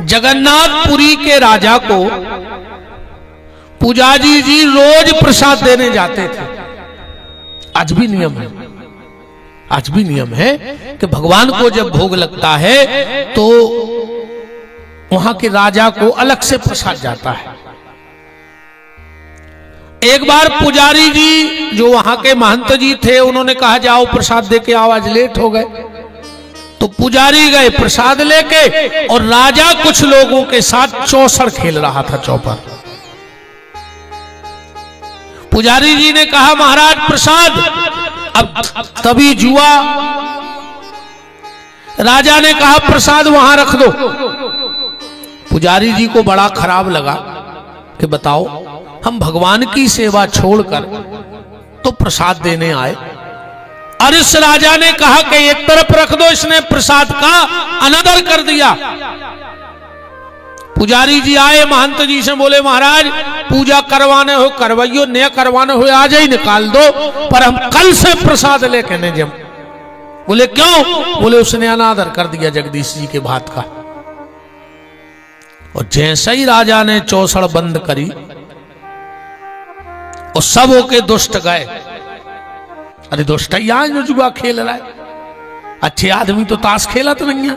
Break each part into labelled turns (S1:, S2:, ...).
S1: जगन्नाथपुरी के राजा को पुजारी जी रोज प्रसाद देने जाते थे। आज भी नियम है, आज भी नियम है कि भगवान को जब भोग लगता है तो वहां के राजा को अलग से प्रसाद जाता है। एक बार पुजारी जी जो वहां के महंत जी थे उन्होंने कहा जाओ प्रसाद दे के आओ, आज लेट हो गए। तो पुजारी गए प्रसाद लेके और राजा कुछ लोगों के साथ चौसड़ खेल रहा था चौपर। पुजारी जी ने कहा महाराज प्रसाद, अब तभी जुआ। राजा ने कहा प्रसाद वहां रख दो। पुजारी जी को बड़ा खराब लगा कि बताओ हम भगवान की सेवा छोड़कर तो प्रसाद देने आए, और इस राजा ने कहा कि एक तरफ रख दो, इसने प्रसाद का अनादर कर दिया। पुजारी जी आए महंत जी से बोले महाराज पूजा करवाने हो करवाइयो, न करवाने हो आज ही निकाल दो, पर हम कल से प्रसाद लेके नहीं जम। बोले क्यों? बोले उसने अनादर कर दिया जगदीश जी के भात का। और जैसे ही राजा ने चौसड़ बंद करी और सब होके दुष्ट गए। अरे दुष्ट यहां जो जुआ खेल रहा है, अच्छे आदमी तो ताश खेलत नहीं है,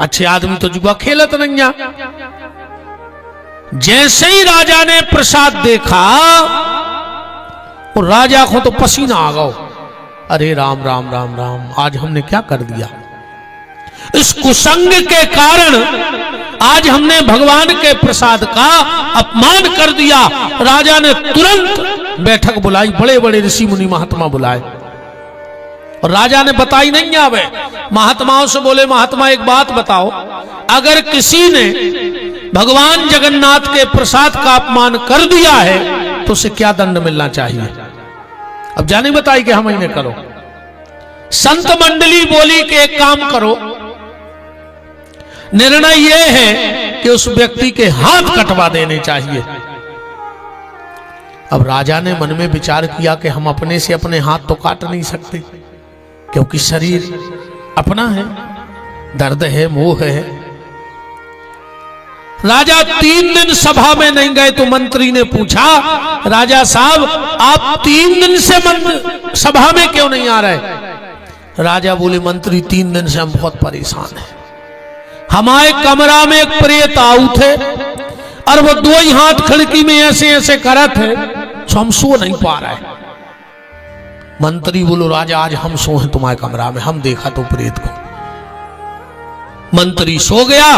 S1: अच्छे आदमी तो जुआ खेलत नहीं है। जैसे ही राजा ने प्रसाद देखा और राजा को तो पसीना आ गया। अरे राम राम राम राम, आज हमने क्या कर दिया? इस कुसंग के कारण आज हमने भगवान के प्रसाद का अपमान कर दिया। राजा ने तुरंत बैठक बुलाई, बड़े बड़े ऋषि मुनि महात्मा बुलाए और राजा ने बताई नहीं आवे। महात्माओं से बोले महात्मा एक बात बताओ, अगर किसी ने भगवान जगन्नाथ के प्रसाद का अपमान कर दिया है तो उसे क्या दंड मिलना चाहिए? अब जाने बताई कि हम इन्हें करो। संत मंडली बोली कि एक काम करो, निर्णय यह है कि उस व्यक्ति के हाथ कटवा देने चाहिए। अब राजा ने मन में विचार किया कि हम अपने से अपने हाथ तो काट नहीं सकते, क्योंकि शरीर अपना है, दर्द है, मोह है। राजा 3 दिन सभा में नहीं गए तो मंत्री ने पूछा राजा साहब आप 3 दिन से सभा में क्यों नहीं आ रहे? राजा बोले मंत्री 3 दिन से हम बहुत परेशान हैं। हमारे कमरा में एक प्रेत आऊ थे और वो 2 ही हाथ खिड़की में ऐसे ऐसे करत है, हम सो नहीं पा रहे। मंत्री बोलो राजा आज हम सो हैं तुम्हारे कमरा में, हम देखा तो प्रेत को। मंत्री सो गया।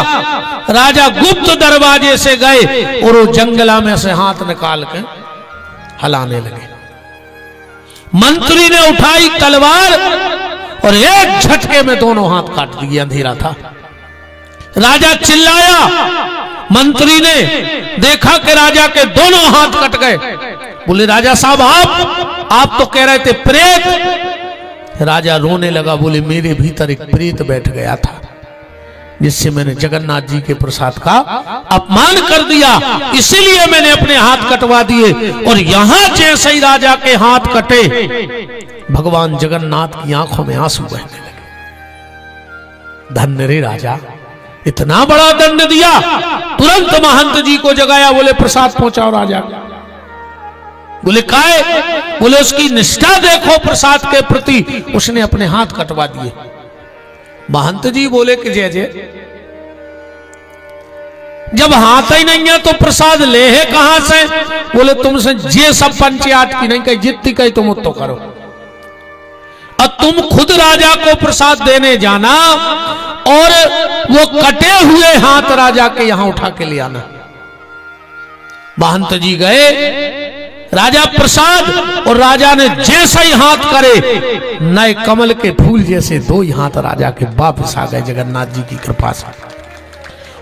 S1: राजा गुप्त दरवाजे से गए और वो जंगला में से हाथ निकाल के हलाने लगे। मंत्री ने उठाई तलवार और एक झटके में दोनों हाथ काट दिए। अंधेरा था। राजा चिल्लाया, मंत्री ने देखा कि राजा के दोनों हाथ कट गए। बोले राजा साहब आप तो कह रहे थे प्रेत। राजा रोने लगा, बोले मेरे भीतर एक प्रेत बैठ गया था जिससे मैंने जगन्नाथ जी के प्रसाद का अपमान कर दिया, इसीलिए मैंने अपने हाथ कटवा दिए। और यहां जैसे ही राजा के हाथ कटे भगवान जगन्नाथ की आंखों में आंसू बहने लगे। धन्य रे राजा, इतना बड़ा दंड दिया। तुरंत महंत जी को जगाया, बोले प्रसाद पहुंचाओ राजा। बोले काहे? बोले उसकी निष्ठा देखो प्रसाद के प्रति, उसने अपने हाथ कटवा दिए। महंत जी बोले कि जय जय, जब हाथ ही नहीं है तो प्रसाद ले है कहां से? बोले तुमसे जे सब पंचायत की नहीं कही, जितनी कही तुम तो करो। और तुम खुद राजा को प्रसाद देने जाना और वो कटे हुए हाथ राजा के यहां उठा के ले आना। महंत जी गए, राजा प्रसाद, और राजा ने जैसा ही हाथ करे नए कमल के फूल जैसे 2 ही हाथ राजा के वापस आ गए जगन्नाथ जी की कृपा से।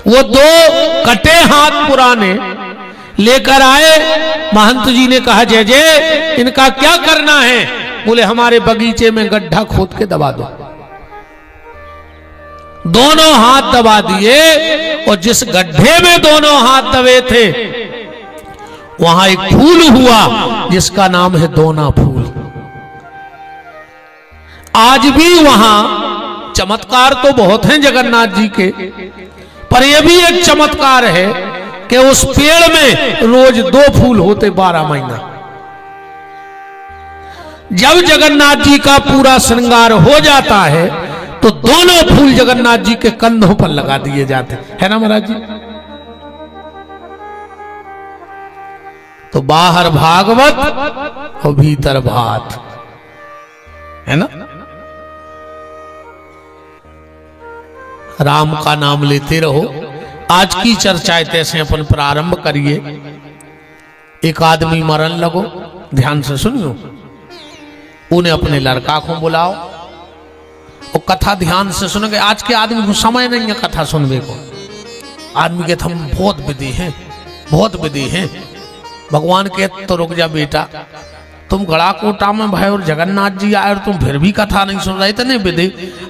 S1: वो 2 कटे हाथ पुराने लेकर आए। महंत जी ने कहा जय जय इनका क्या करना है? बोले हमारे बगीचे में गड्ढा खोद के दबा दो। दोनों हाथ दबा दिए और जिस गड्ढे में दोनों हाथ दबे थे वहां एक फूल हुआ जिसका नाम है दोना फूल। आज भी वहां चमत्कार तो बहुत हैं जगन्नाथ जी के, पर यह भी एक चमत्कार है कि उस पेड़ में रोज 2 फूल होते 12 महीना। जब जगन्नाथ जी का पूरा श्रृंगार हो जाता है तो दोनों फूल जगन्नाथ जी के कंधों पर लगा दिए जाते है ना महाराज जी। तो बाहर भागवत और भीतर भात है ना। राम का नाम लेते रहो। आज की चर्चा तैसे अपन प्रारंभ करिए। एक आदमी मरण लगो, ध्यान से सुनियो। उन्हें अपने लड़का को बुलाओ और कथा ध्यान से सुनोगे। आज के आदमी को समय नहीं है कथा सुनने को। आदमी के हम बहुत विधि हैं, बहुत विधि हैं। भगवान के तो रुक जा बेटा, तुम गड़ा कोटा में भाई और जगन्नाथ जी आए और तुम फिर भी कथा नहीं सुन रहे। इतने विधि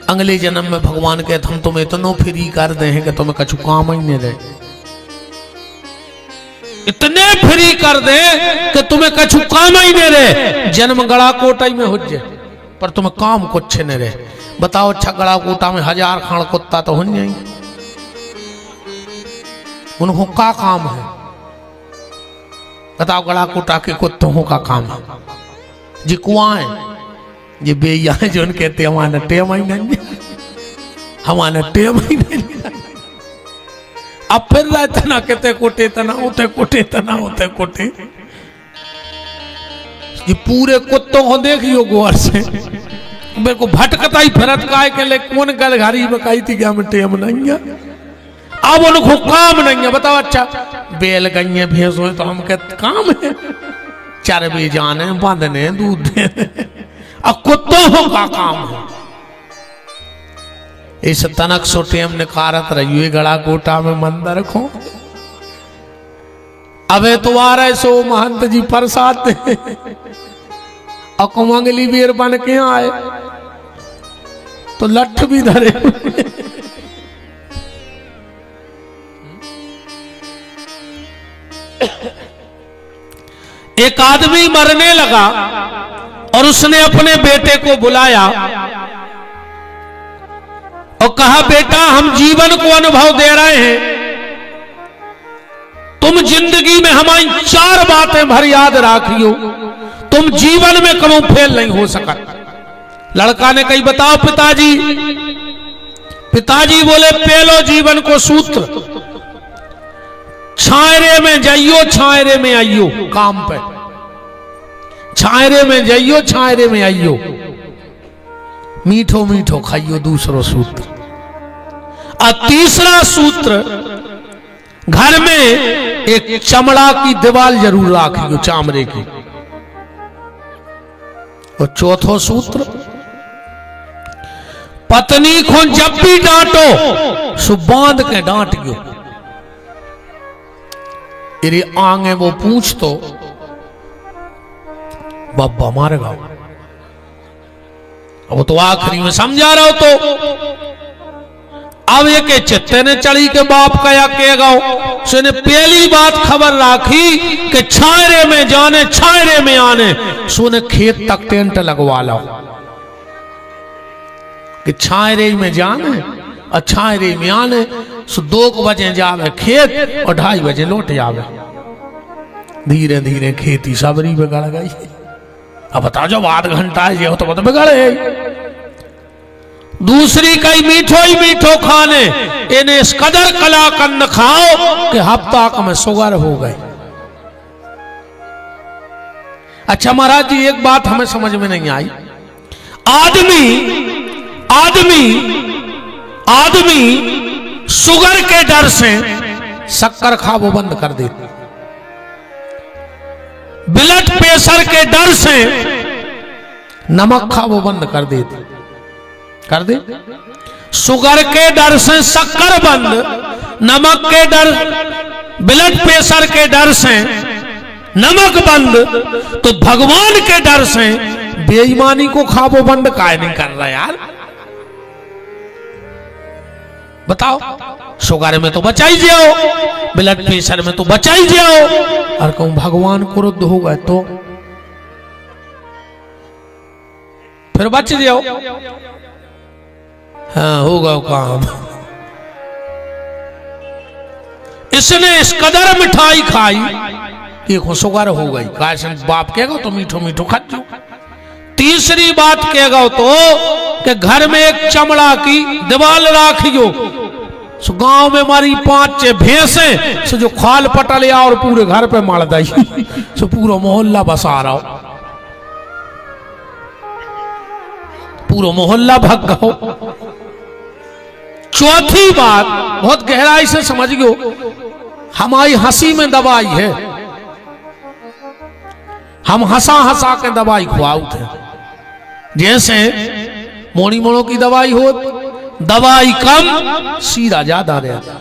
S1: अगले जन्म में भगवान के हम तुम्हें इतनो फ्री कर दे हैं कि तुम्हें कछु काम ही नहीं रहे। इतने फ्री कर दे कि तुम्हें कछु काम ही नहीं रहे। जन्म गड़ा कोटा में हो जाए पर तुम्हें काम कुछ नहीं रहे। बताओ अच्छा गड़ा कोटा में 1000 खान कुत्ता तो हो नहीं, उनको का काम है बताओ। गड़ा कोटा के कुत्तों का काम है जी कुआं ये बेया है जो कहते हमारा टेम ही नहीं, हमारा टेम ही नहीं। अब फिर रहे तना कहते कोटे तना उठे कोटे तना उठे कोटे। ये पूरे कुत्तों को देखियो गौर से। मेरे को भटकता ही फिरत का के ले कौन गल घारी में कही थी क्या टेम नहीं है। अब उनको काम नहीं है। बताओ अच्छा बेल गई भैंस हो तो हम कहते काम है, चरबी जाने बांधने दूध देने। अब कुत्तों का काम है। इस तनक सो टेम निकारत रही गड़ा कोटा में मंदिर को। अबे तो आ रहे सो महंत जी प्रसाद अकुमंगली बेर बन के आए तो लठ भी धरे। एक आदमी मरने लगा और उसने अपने बेटे को बुलाया और कहा बेटा हम जीवन को अनुभव दे रहे हैं, तुम जिंदगी में हमारी 4 बातें भर याद रखियो, तुम जीवन में कभी फेल नहीं हो सका। लड़का ने कही बताओ पिताजी। पिताजी बोले पहलो जीवन को सूत्र, छायरे में जाइयो छायरे में आइयो। काम पे छायरे में जाइयो छायरे में आइयो, मीठो मीठो खाइयो। दूसरो सूत्र। और तीसरा सूत्र घर में एक चमड़ा की दीवार जरूर रखियो, चामड़े की। और चौथो सूत्र पत्नी को जब भी डांटो सो बांध के डांटियो। तेरे आगे वो पूछ तो बब्बा मारेगा। अब तो आखिरी में समझा रहा हो तो अब ये के चित्ते ने चढ़ी के बाप कया कहेगा। उसने पहली बात खबर राखी कि छायरे में जाने छायरे में आने। सोने खेत तक टेंट लगवा लो कि छायरे में जाने और छायरे में आने। सो 2 बजे जावे खेत और 2:30 बजे लौट जावे। धीरे धीरे खेती सबरी बिगड़ गई। अब बता जो 8 घंटा है ये तो बहुत बिगड़े। दूसरी कई मीठो ही मीठो खाने, इन्हें इस कदर कला कन्न खाओ कि हफ्ता में शुगर हो गई। अच्छा महाराज जी एक बात हमें समझ में नहीं आई। आदमी आदमी आदमी शुगर के डर से शक्कर खावो बंद कर दे, ब्लड प्रेशर के डर से नमक खावो बंद कर दे। शुगर के डर से शक्कर बंद, नमक के डर ब्लड प्रेशर के डर से नमक बंद, तो भगवान के डर से बेईमानी को खावो बंद काहे नहीं कर रहा यार। बताओ शुगर में तो बचा ही जाओ, ब्लड प्रेशर में तो बचा ही जाओ, और कहूं भगवान क्रोध हो गए तो फिर बच जाओ। हाँ होगा काम। इसने इस कदर मिठाई खाई कि शुगर हो गई। कैसे बाप कहेगा तो मीठो मीठो खाती हो। तीसरी बात कहेगा तो कि घर में एक चमड़ा की दीवाल राखियो, सो गांव में मारी 5-6 भैंसे सो जो खाल पटा लिया और पूरे घर पे मार दी सो पूरा मोहल्ला बसा रहा हो, पूरा मोहल्ला भग गो। चौथी बात बहुत गहराई से समझ गयो, हमारी हंसी में दवाई है, हम हंसा हंसा के दवाई खुआऊ थे। जैसे मोनी मोनो की दवाई हो, दवाई कम सीरा ज्यादा रहता,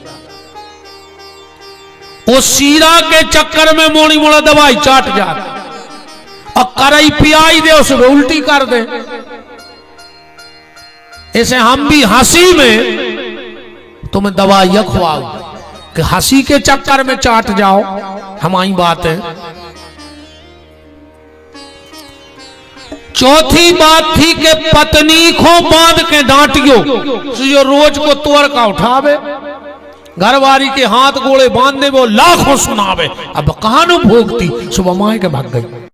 S1: वो सीरा के चक्कर में मोनी मोड़ा दवाई चाट जाता और करई पियाई दे उसे उल्टी कर दे। ऐसे हम भी हंसी में तुम्हें दवाइयां खुआओ कि हंसी के चक्कर में चाट जाओ, हमारी बात है। चौथी बात थी कि पत्नी को बांध के डांटियो, जो रोज को तोड़ का उठावे, घरवारी के हाथ गोले बांधने वो लाखों सुनावे। अब कहां भोगती, सुबह माए के भाग गई।